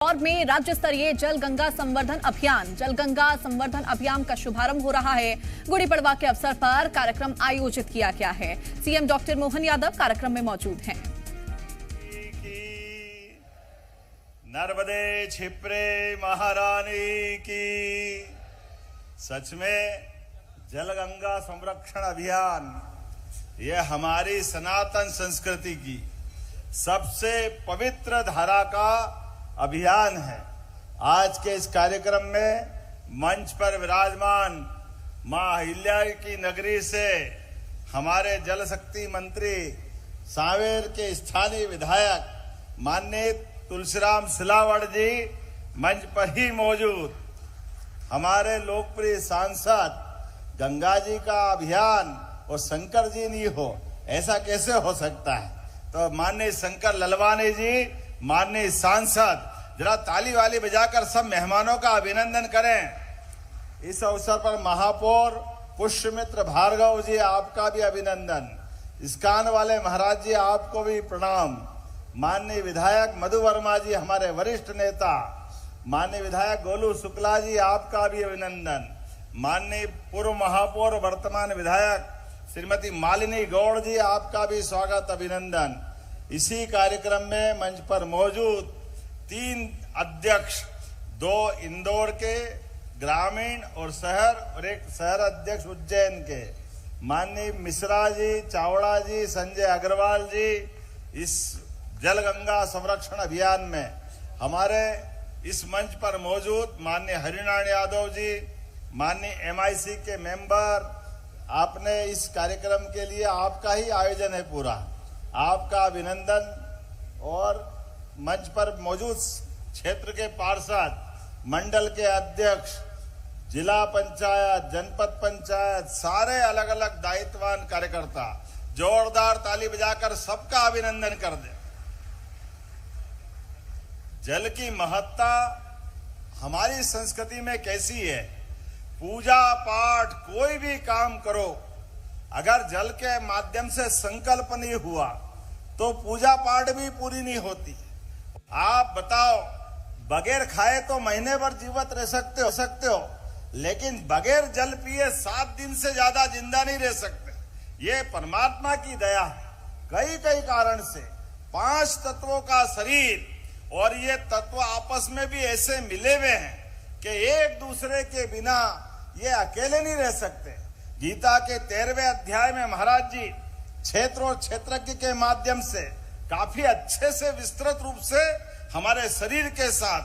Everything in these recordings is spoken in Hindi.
और में राज्य स्तरीय जल गंगा संवर्धन अभियान का शुभारंभ हो रहा है। गुड़ी पड़वा के अवसर पर कार्यक्रम आयोजित किया गया है। सीएम डॉक्टर मोहन यादव कार्यक्रम में मौजूद हैं। नर्मदे छिपरे महारानी की। सच में जल गंगा संरक्षण अभियान ये हमारी सनातन संस्कृति की सबसे पवित्र धारा का अभियान है। आज के इस कार्यक्रम में मंच पर विराजमान मां अहिल्या की नगरी से हमारे जल शक्ति मंत्री सांवेर के स्थानीय विधायक माननीय तुलसीराम सिलावट जी मंच पर ही मौजूद, हमारे लोकप्रिय सांसद गंगा जी का अभियान और शंकर जी नहीं हो, ऐसा कैसे हो सकता है। तो माननीय शंकर ललवानी जी, माननीय सांसद, जरा ताली वाली बजाकर सब मेहमानों का अभिनंदन करें। इस अवसर पर महापौर पुष्यमित्र भार्गव जी, आपका भी अभिनंदन। इस्कान वाले महाराज जी, आपको भी प्रणाम। माननीय विधायक मधु वर्मा जी, हमारे वरिष्ठ नेता, माननीय विधायक गोलू शुक्ला जी, आपका भी अभिनंदन। माननीय पूर्व महापौर वर्तमान विधायक श्रीमती मालिनी गौड़ जी, आपका भी स्वागत अभिनंदन। इसी कार्यक्रम में मंच पर मौजूद 3 अध्यक्ष, 2 इंदौर के ग्रामीण और शहर और एक शहर अध्यक्ष उज्जैन के, माननीय मिश्रा जी, चावड़ा जी, संजय अग्रवाल जी, इस जल गंगा संरक्षण अभियान में हमारे इस मंच पर मौजूद माननीय हरिनारायण यादव जी, माननीय MIC के मेंबर, आपने इस कार्यक्रम के लिए आपका ही आयोजन है पूरा, आपका अभिनंदन। और मंच पर मौजूद क्षेत्र के पार्षद, मंडल के अध्यक्ष, जिला पंचायत, जनपद पंचायत, सारे अलग अलग दायित्ववान कार्यकर्ता, जोरदार ताली बजाकर सबका अभिनंदन कर दे। जल की महत्ता हमारी संस्कृति में कैसी है, पूजा पाठ कोई भी काम करो, अगर जल के माध्यम से संकल्प नहीं हुआ तो पूजा पाठ भी पूरी नहीं होती। आप बताओ, बगैर खाए तो महीने भर जीवित रह सकते हो, लेकिन बगैर जल पिए 7 दिन से ज्यादा जिंदा नहीं रह सकते। ये परमात्मा की दया है। कई कारण से 5 तत्वों का शरीर, और ये तत्व आपस में भी ऐसे मिले हुए हैं कि एक दूसरे के बिना ये अकेले नहीं रह सकते। गीता के 13वें अध्याय में महाराज जी क्षेत्र और क्षेत्रज्ञ के माध्यम से काफी अच्छे से विस्तृत रूप से हमारे शरीर के साथ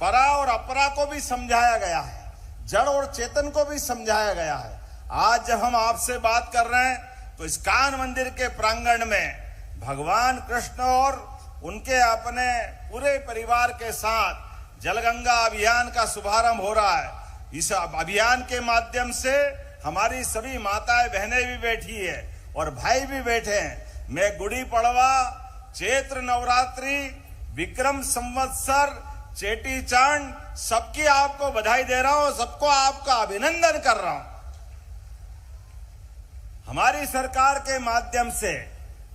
परा और अपरा को भी समझाया गया है, जड़ और चेतन को भी समझाया गया है। आज जब हम आपसे बात कर रहे हैं तो इस्कान मंदिर के प्रांगण में भगवान कृष्ण और उनके अपने पूरे परिवार के साथ जलगंगा अभियान का शुभारंभ हो रहा है। इस अभियान के माध्यम से हमारी सभी माताएं बहनें भी बैठी है और भाई भी बैठे हैं। मैं गुड़ी पड़वा, चैत्र नवरात्रि, विक्रम संवत्सर, चेटी चांद, सबकी आपको बधाई दे रहा हूं, सबको आपका अभिनंदन कर रहा हूं। हमारी सरकार के माध्यम से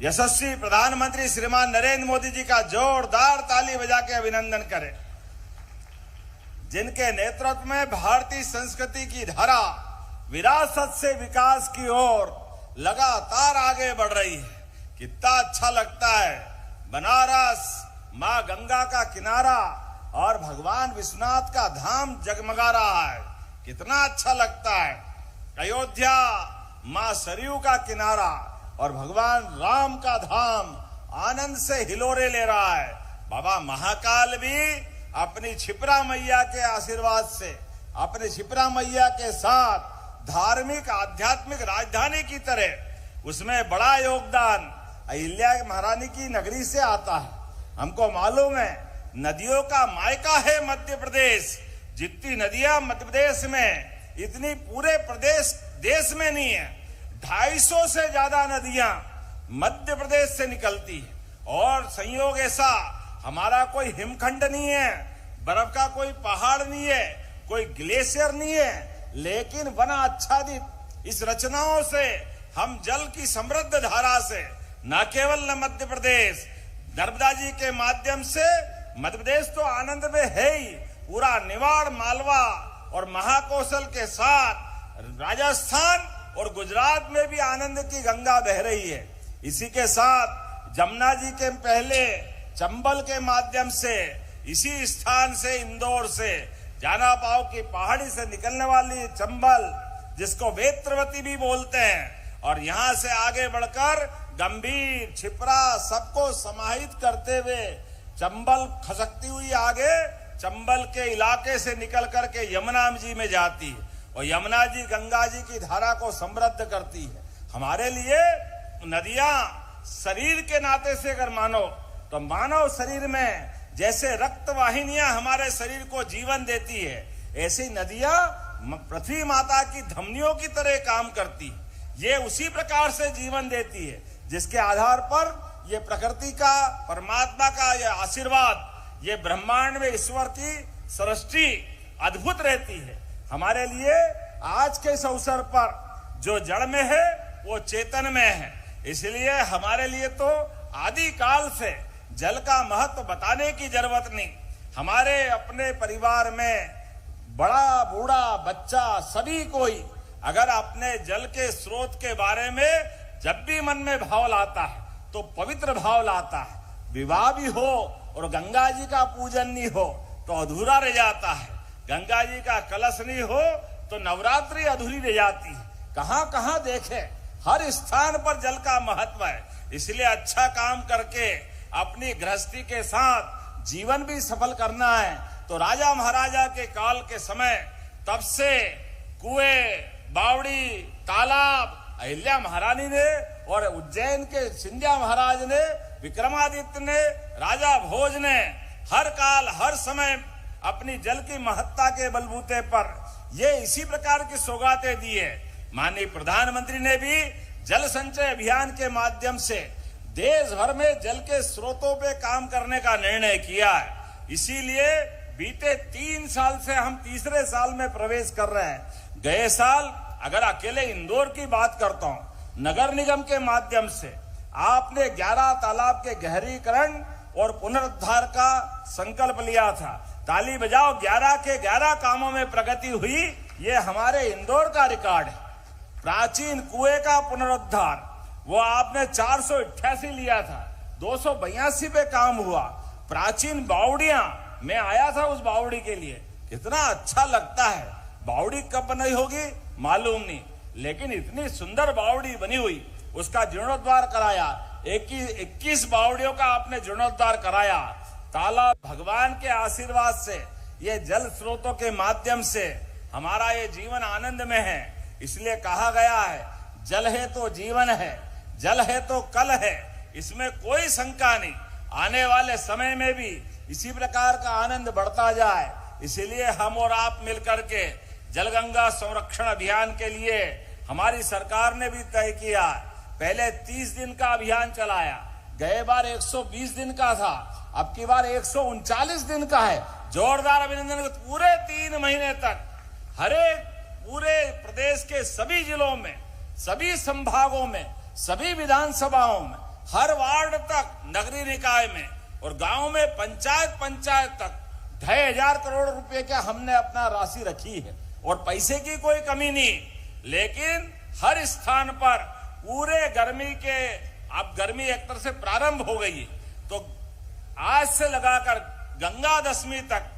यशस्वी प्रधानमंत्री श्रीमान नरेंद्र मोदी जी का जोरदार ताली बजा के अभिनंदन करें, जिनके नेतृत्व में भारतीय संस्कृति की धारा विरासत से विकास की ओर लगातार आगे बढ़ रही है। कितना अच्छा लगता है, बनारस मां गंगा का किनारा और भगवान विश्वनाथ का धाम जगमगा रहा है, कितना अच्छा लगता है। अयोध्या मां सरयू का किनारा और भगवान राम का धाम आनंद से हिलोरे ले रहा है। बाबा महाकाल भी अपनी क्षिप्रा मैया के आशीर्वाद से, अपनी क्षिप्रा मैया के साथ धार्मिक आध्यात्मिक राजधानी की तरह उसमें बड़ा योगदान अहिल्या महारानी की नगरी से आता है। हमको मालूम है नदियों का मायका है मध्य प्रदेश। जितनी नदियां मध्य प्रदेश में, इतनी पूरे प्रदेश देश में नहीं है। 250 से ज्यादा नदियां मध्य प्रदेश से निकलती है। और संयोग ऐसा, हमारा कोई हिमखंड नहीं है, बर्फ का कोई पहाड़ नहीं है, कोई ग्लेशियर नहीं है, लेकिन वन आच्छादित इस रचनाओं से हम जल की समृद्ध धारा से न केवल मध्य प्रदेश नर्मदा जी के माध्यम से मध्य प्रदेश तो आनंद में है ही, पूरा निवाड़ मालवा और महाकौशल के साथ राजस्थान और गुजरात में भी आनंद की गंगा बह रही है। इसी के साथ जमुना जी के पहले चंबल के माध्यम से, इसी स्थान से इंदौर से जाना पाओ की पहाड़ी से निकलने वाली चंबल, जिसको वेत्रवती भी बोलते हैं, और यहां से आगे बढ़कर गंभीर, छिपरा सबको समाहित करते हुए चंबल खसकती हुई आगे चंबल के इलाके से निकल करके यमुना जी में जाती है, और यमुना जी गंगा जी की धारा को समृद्ध करती है। हमारे लिए नदियां शरीर के नाते से अगर मानो तो मानव शरीर में जैसे रक्त वाहिनियां हमारे शरीर को जीवन देती है, ऐसी नदियां पृथ्वी माता की धमनियों की तरह काम करती है। ये उसी प्रकार से जीवन देती है, जिसके आधार पर ये प्रकृति का, परमात्मा का ये आशीर्वाद, ये ब्रह्मांड में ईश्वर की सृष्टि अद्भुत रहती है। हमारे लिए आज के इस अवसर पर जो जड़ में है वो चेतन में है, इसलिए हमारे लिए तो आदि काल से जल का महत्व बताने की जरूरत नहीं। हमारे अपने परिवार में बड़ा बूढ़ा बच्चा सभी कोई अगर अपने जल के स्रोत के बारे में जब भी मन में भाव लाता है तो पवित्र भाव लाता है। विवाह भी हो और गंगा जी का पूजन नहीं हो तो अधूरा रह जाता है, गंगा जी का कलश नहीं हो तो नवरात्रि अधूरी रह जाती है। कहां कहां देखे, हर स्थान पर जल का महत्व है। इसलिए अच्छा काम करके अपनी गृहस्थी के साथ जीवन भी सफल करना है तो राजा महाराजा के काल के समय तब से कुएं, बावड़ी, तालाब अहिल्या महारानी ने और उज्जैन के सिंधिया महाराज ने, विक्रमादित्य ने, राजा भोज ने हर काल हर समय अपनी जल की महत्ता के बलबूते पर ये इसी प्रकार की सौगातें दी है। माननीय प्रधानमंत्री ने भी जल संचय अभियान के माध्यम से देश भर में जल के स्रोतों पे काम करने का निर्णय किया है। इसीलिए बीते 3 साल से हम तीसरे साल में प्रवेश कर रहे हैं। गए साल अगर अकेले इंदौर की बात करता हूं, नगर निगम के माध्यम से आपने 11 तालाब के गहरीकरण और पुनरुद्धार का संकल्प लिया था। ताली बजाओ, 11 के 11 कामों में प्रगति हुई, ये हमारे इंदौर का रिकॉर्ड है। प्राचीन कुएं का पुनरुद्धार वो आपने 488 लिया था, 282 पे काम हुआ। प्राचीन बावड़ियां, मैं आया था उस बावड़ी के लिए, कितना अच्छा लगता है। बावड़ी कब बनाई होगी मालूम नहीं, लेकिन इतनी सुंदर बावड़ी बनी हुई, उसका जीर्णोद्धार कराया। 21 बावड़ियों का आपने जीर्णोद्धार कराया। तालाब भगवान के आशीर्वाद से, ये जल स्रोतों के माध्यम से हमारा ये जीवन आनंद में है। इसलिए कहा गया है जल है तो जीवन है, जल है तो कल है, इसमें कोई शंका नहीं। आने वाले समय में भी इसी प्रकार का आनंद बढ़ता जाए, इसीलिए हम और आप मिलकर के जलगंगा संरक्षण अभियान के लिए हमारी सरकार ने भी तय किया। पहले 30 दिन का अभियान चलाया, गए बार 120 दिन का था, अब की बार 139 दिन का है। जोरदार अभिनंदन। पूरे 3 महीने तक हरेक पूरे प्रदेश के सभी जिलों में, सभी संभागों में, सभी विधानसभाओं में, हर वार्ड तक, नगरीय निकाय में और गांव में, पंचायत तक 2,500 करोड़ रुपए का हमने अपना राशि रखी है और पैसे की कोई कमी नहीं। लेकिन हर स्थान पर पूरे गर्मी के, अब गर्मी एक तरह से प्रारंभ हो गई है, तो आज से लगाकर गंगा दशमी तक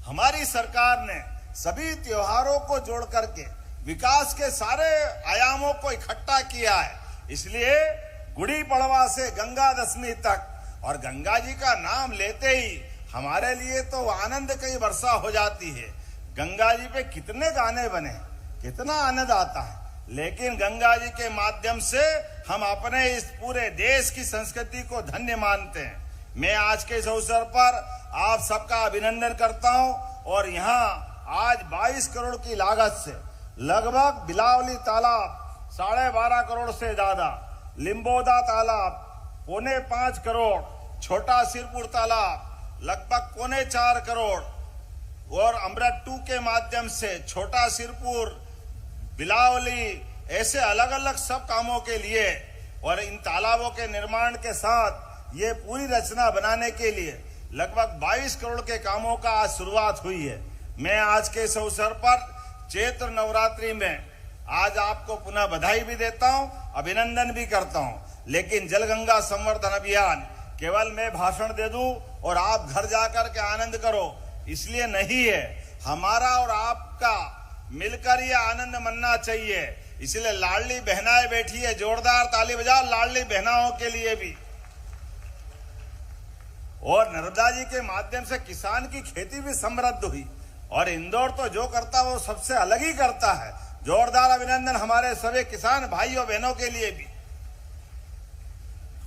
हमारी सरकार ने सभी त्योहारों को जोड़ करके विकास के सारे आयामों को इकट्ठा किया है। इसलिए गुड़ी पड़वा से गंगा दशमी तक, और गंगा जी का नाम लेते ही हमारे लिए तो आनंद की वर्षा हो जाती है। गंगा जी पे कितने गाने बने, कितना आनंद आता है, लेकिन गंगा जी के माध्यम से हम अपने इस पूरे देश की संस्कृति को धन्य मानते हैं। मैं आज के इस अवसर पर आप सबका अभिनंदन करता हूं और यहाँ आज 22 करोड़ की लागत से लगभग बिलावली तालाब 12.5 करोड़ से ज्यादा, लिम्बोदा तालाब 4.25 करोड़, छोटा सिरपुर तालाब लगभग 4.25 करोड़ और अमृत 2 के माध्यम से छोटा सिरपुर, बिलावली, ऐसे अलग अलग सब कामों के लिए और इन तालाबों के निर्माण के साथ ये पूरी रचना बनाने के लिए लगभग 22 करोड़ के कामों का आज शुरुआत हुई है। मैं आज के इस अवसर पर चैत्र नवरात्रि में आज आपको पुनः बधाई भी देता हूं, अभिनंदन भी करता हूं। लेकिन जलगंगा संवर्धन अभियान केवल मैं भाषण दे दूं और आप घर जाकर के आनंद करो, इसलिए नहीं है। हमारा और आपका मिलकर ये आनंद मनना चाहिए। इसलिए लाडली बहनाएं बैठी है, जोरदार ताली बजाओ लाडली बहनाओं के लिए भी। और नर्मदा जी के माध्यम से किसान की खेती भी समृद्ध हुई। और इंदौर तो जो करता वो सबसे अलग ही करता है। जोरदार अभिनंदन हमारे सभी किसान भाइयों बहनों के लिए भी।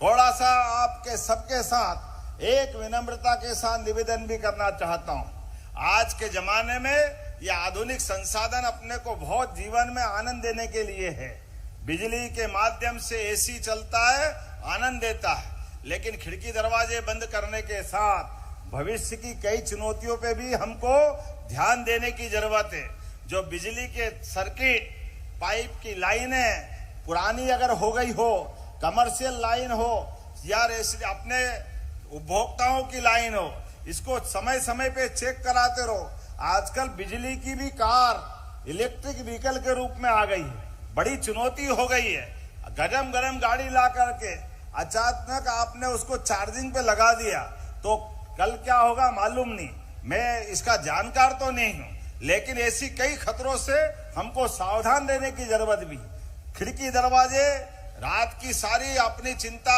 थोड़ा सा आपके सबके साथ एक विनम्रता के साथ निवेदन भी करना चाहता हूं। आज के जमाने में ये आधुनिक संसाधन अपने को बहुत जीवन में आनंद देने के लिए है। बिजली के माध्यम से एसी चलता है, आनंद देता है, लेकिन खिड़की दरवाजे बंद करने के साथ भविष्य की कई चुनौतियों पे भी हमको ध्यान देने की जरूरत है। जो बिजली के सर्किट, पाइप की लाइनें पुरानी अगर हो गई हो, कमर्शियल लाइन हो या अपने उपभोक्ताओं की लाइन हो, इसको समय समय पे चेक कराते रहो। आजकल बिजली की भी कार इलेक्ट्रिक व्हीकल के रूप में आ गई है, बड़ी चुनौती हो गई है। गरम गरम गाड़ी ला करके अचानक आपने उसको चार्जिंग पे लगा दिया तो कल क्या होगा मालूम नहीं। मैं इसका जानकार तो नहीं हूं, लेकिन ऐसी कई खतरों से हमको सावधान रहने की जरूरत भी। खिड़की दरवाजे रात की सारी अपनी चिंता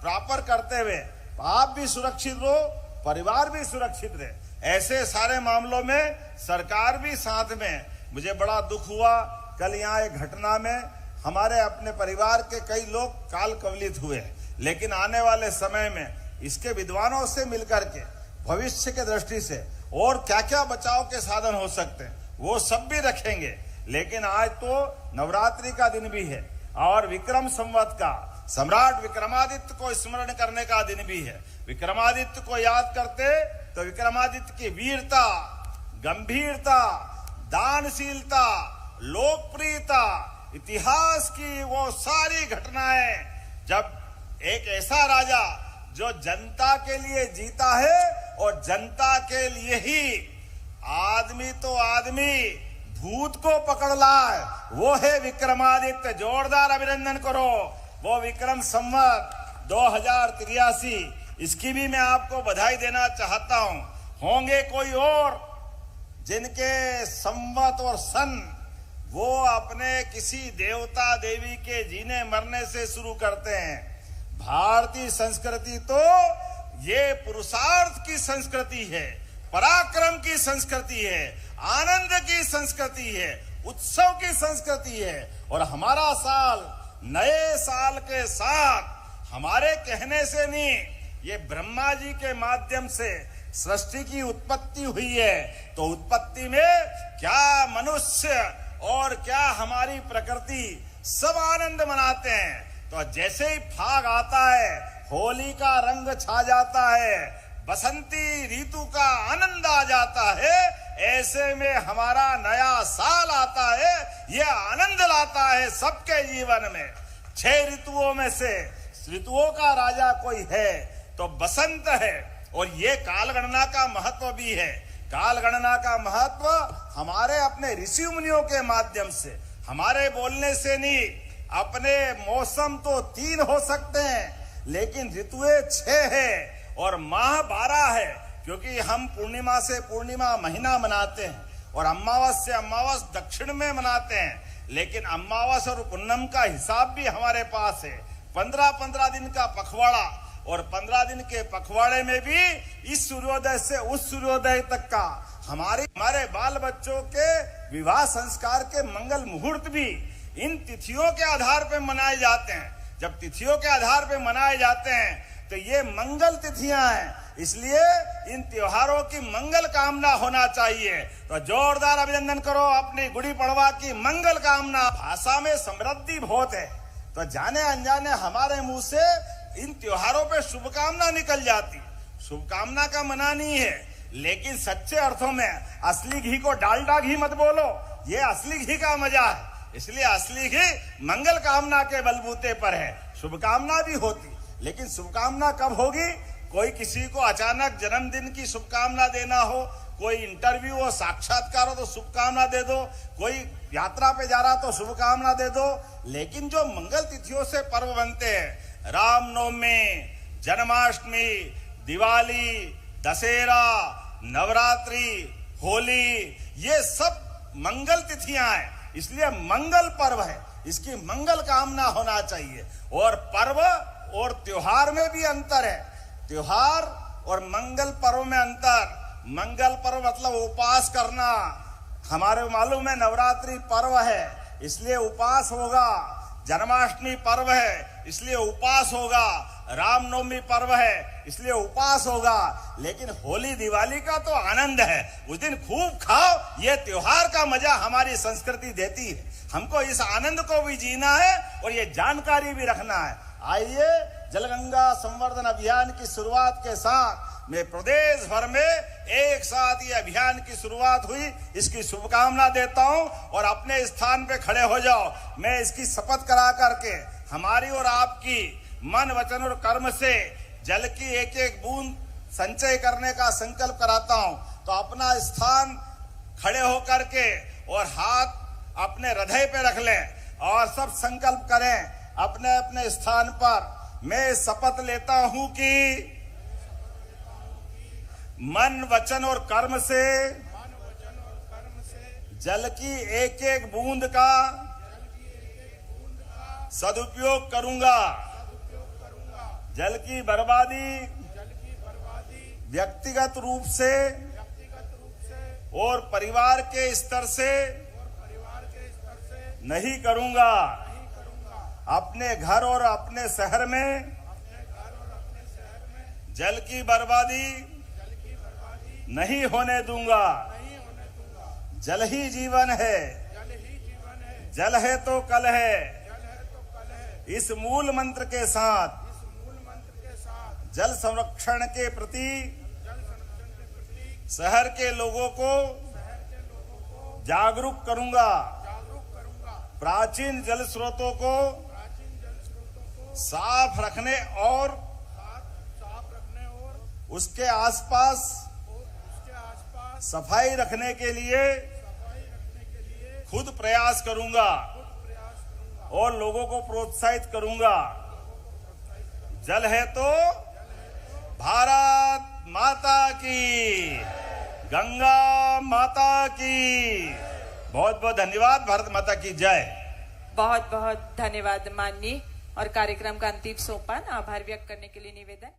प्रॉपर करते हुए आप भी सुरक्षित रहो, परिवार भी सुरक्षित रहे। ऐसे सारे मामलों में सरकार भी साथ में। मुझे बड़ा दुख हुआ कल यहाँ एक घटना में हमारे अपने परिवार के कई लोग काल कवलित हुए, लेकिन आने वाले समय में इसके विद्वानों से मिलकर के भविष्य के दृष्टि से और क्या क्या बचाव के साधन हो सकते हैं वो सब भी रखेंगे। लेकिन आज तो नवरात्रि का दिन भी है और विक्रम संवत का सम्राट विक्रमादित्य को स्मरण करने का दिन भी है। विक्रमादित्य को याद करते तो विक्रमादित्य की वीरता, गंभीरता, दानशीलता, लोकप्रियता, इतिहास की वो सारी घटनाएं, जब एक ऐसा राजा जो जनता के लिए जीता है और जनता के लिए ही आदमी तो आदमी भूत को पकड़ लाए, वो है विक्रमादित्य। जोरदार अभिनंदन करो। वो विक्रम संवत 2083, इसकी भी मैं आपको बधाई देना चाहता हूं। होंगे कोई और जिनके संवत और सन वो अपने किसी देवता देवी के जीने मरने से शुरू करते हैं। भारतीय संस्कृति तो ये पुरुषार्थ की संस्कृति है, पराक्रम की संस्कृति है, आनंद की संस्कृति है, उत्सव की संस्कृति है। और हमारा साल नए साल के साथ हमारे कहने से नहीं, ये ब्रह्मा जी के माध्यम से सृष्टि की उत्पत्ति हुई है। तो उत्पत्ति में क्या मनुष्य और क्या हमारी प्रकृति सब आनंद मनाते हैं। तो जैसे ही फाग आता है, होली का रंग छा जाता है, बसंती ऋतु का आनंद आ जाता है, ऐसे में हमारा नया साल आता है, यह आनंद लाता है सबके जीवन में। 6 ऋतुओं में से ऋतुओं का राजा कोई है तो बसंत है। और ये काल गणना का महत्व भी है। काल गणना का महत्व हमारे अपने ऋषि मुनियों के माध्यम से, हमारे बोलने से नहीं। अपने मौसम तो 3 हो सकते हैं, लेकिन ऋतुएं 6 है और माह 12 है, क्योंकि हम पूर्णिमा से पूर्णिमा महीना मनाते हैं और अमावस से अमावस दक्षिण में मनाते हैं। लेकिन अमावस और पूनम का हिसाब भी हमारे पास है। 15-15 दिन का पखवाड़ा, और 15 दिन के पखवाड़े में भी इस सूर्योदय से उस सूर्योदय तक का हमारे बाल बच्चों के विवाह संस्कार के मंगल मुहूर्त भी इन तिथियों के आधार पर मनाए जाते हैं। जब तिथियों के आधार पर मनाए जाते हैं तो ये मंगल तिथियां हैं, इसलिए इन त्योहारों की मंगल कामना होना चाहिए। तो जोरदार अभिनंदन करो अपनी गुड़ी पड़वा की मंगल कामना। भाषा में समृद्धि बहुत है, तो जाने अनजाने हमारे मुंह से इन त्योहारों पे शुभकामना निकल जाती। शुभकामना का मना नहीं है, लेकिन सच्चे अर्थों में असली घी को डालडा घी मत बोलो, ये असली घी का मजा है। इसलिए असली घी मंगल कामना के बलबूते पर है। शुभकामना भी होती, लेकिन शुभकामना कब होगी? कोई किसी को अचानक जन्मदिन की शुभकामना देना हो, कोई इंटरव्यू हो, साक्षात्कार हो तो शुभकामना दे दो, कोई यात्रा पे जा रहा तो शुभकामना दे दो। लेकिन जो मंगल तिथियों से पर्व बनते हैं, रामनवमी, जन्माष्टमी, दिवाली, दशहरा, नवरात्रि, होली, ये सब मंगल तिथियां हैं, इसलिए मंगल पर्व है, इसकी मंगल कामना होना चाहिए। और पर्व और त्योहार में भी अंतर है, त्योहार और मंगल पर्व में अंतर। मंगल पर्व मतलब उपवास करना, हमारे मालूम है नवरात्रि पर्व है इसलिए उपवास होगा, जन्माष्टमी पर्व है इसलिए उपवास होगा, रामनवमी पर्व है इसलिए उपवास होगा। लेकिन होली दिवाली का तो आनंद है, उस दिन खूब खाओ, ये त्योहार का मजा हमारी संस्कृति देती है। हमको इस आनंद को भी जीना है और ये जानकारी भी रखना है। आइए जलगंगा संवर्धन अभियान की शुरुआत के साथ मैं प्रदेश भर में एक साथ ये अभियान की शुरुआत हुई, इसकी शुभकामना देता हूं। और अपने स्थान पे खड़े हो जाओ, मैं इसकी शपथ करा करके हमारी और आपकी मन वचन और कर्म से जल की एक एक बूंद संचय करने का संकल्प कराता हूं। तो अपना स्थान खड़े होकर के और हाथ अपने हृदय पे रख लें और सब संकल्प करें अपने अपने स्थान पर। मैं शपथ लेता हूं कि मन वचन और कर्म से जल की एक एक बूंद का सदुपयोग करूंगा। जल की बर्बादी व्यक्तिगत रूप से और परिवार के स्तर से नहीं करूंगा। अपने घर और अपने शहर में जल की बर्बादी नहीं होने दूंगा। जल ही जीवन है, जल है तो कल है। इस मूल मंत्र के साथ जल संरक्षण के प्रति शहर के लोगों को जागरूक करूंगा। प्राचीन जल स्रोतों को साफ रखने और उसके आसपास सफाई रखने के लिए खुद प्रयास करूंगा और लोगों को प्रोत्साहित करूंगा। जल है तो भारत माता की, गंगा माता की। बहुत बहुत धन्यवाद। भारत माता की जय। बहुत बहुत धन्यवाद माननीय। और कार्यक्रम का अंतिम सोपान आभार व्यक्त करने के लिए निवेदन।